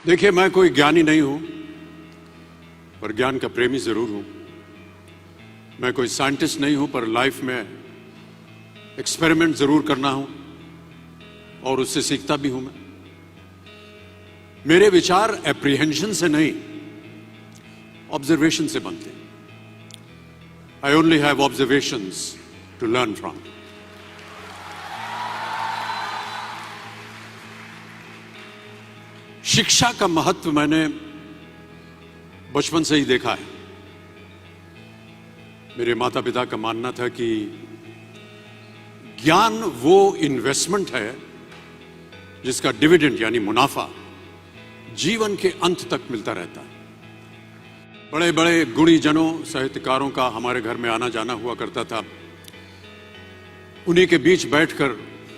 देखिए, मैं कोई ज्ञानी नहीं हूं, पर ज्ञान का प्रेमी जरूर हूं। मैं कोई साइंटिस्ट नहीं हूं, पर लाइफ में एक्सपेरिमेंट जरूर करना हूं और उससे सीखता भी हूं। मेरे विचार एप्रीहेंशन से नहीं, ऑब्जर्वेशन से बनते हैं। I only have observations to learn from. शिक्षा का महत्व मैंने बचपन से ही देखा है। मेरे माता पिता का मानना था कि ज्ञान वो इन्वेस्टमेंट है जिसका डिविडेंड यानी मुनाफा जीवन के अंत तक मिलता रहता है। बड़े बड़े गुणी जनों, साहित्यकारों का हमारे घर में आना जाना हुआ करता था। उन्हीं के बीच बैठकर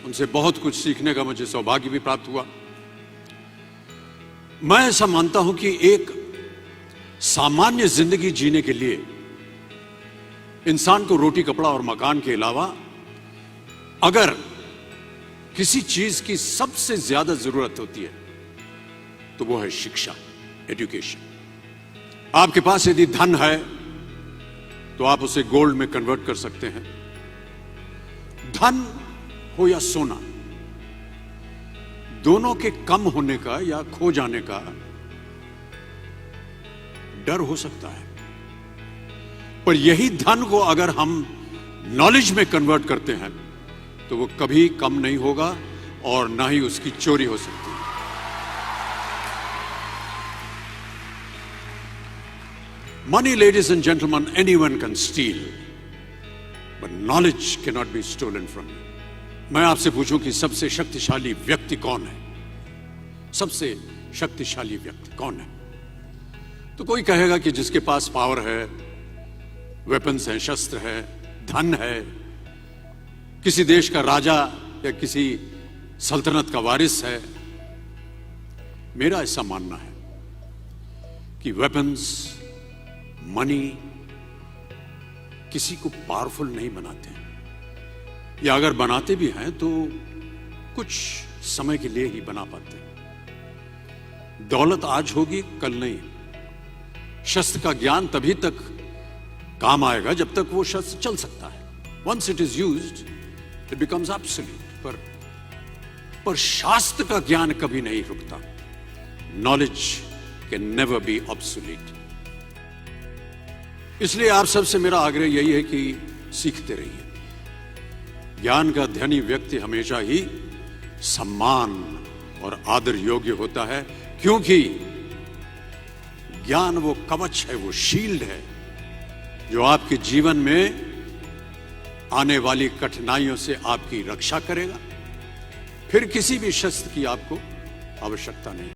उनसे बहुत कुछ सीखने का मुझे सौभाग्य भी प्राप्त हुआ। मैं ऐसा मानता हूं कि एक सामान्य जिंदगी जीने के लिए इंसान को रोटी, कपड़ा और मकान के अलावा अगर किसी चीज की सबसे ज्यादा जरूरत होती है तो वो है शिक्षा, एजुकेशन। आपके पास यदि धन है तो आप उसे गोल्ड में कन्वर्ट कर सकते हैं। धन हो या सोना, दोनों के कम होने का या खो जाने का डर हो सकता है, पर यही धन को अगर हम नॉलेज में कन्वर्ट करते हैं तो वो कभी कम नहीं होगा और ना ही उसकी चोरी हो सकती है। Money, ladies and gentlemen, anyone can steal, but knowledge cannot be stolen from you. मैं आपसे पूछूं कि सबसे शक्तिशाली व्यक्ति कौन है? सबसे शक्तिशाली व्यक्ति कौन है? तो कोई कहेगा कि जिसके पास पावर है, वेपन्स हैं, शस्त्र है, धन है, किसी देश का राजा या किसी सल्तनत का वारिस है। मेरा ऐसा मानना है कि वेपन्स, मनी किसी को पावरफुल नहीं बनाते, या अगर बनाते भी हैं तो कुछ समय के लिए ही बना पाते हैं। दौलत आज होगी, कल नहीं। शस्त्र का ज्ञान तभी तक काम आएगा जब तक वो शस्त्र चल सकता है। Once it is used it becomes absolute. पर शास्त्र का ज्ञान कभी नहीं रुकता। Knowledge can never be obsolete. इसलिए आप सबसे मेरा आग्रह यही है कि सीखते रहिए। ज्ञान का धनी व्यक्ति हमेशा ही सम्मान और आदर योग्य होता है, क्योंकि ज्ञान वो कवच है, वो शील्ड है जो आपके जीवन में आने वाली कठिनाइयों से आपकी रक्षा करेगा। फिर किसी भी शस्त्र की आपको आवश्यकता नहीं।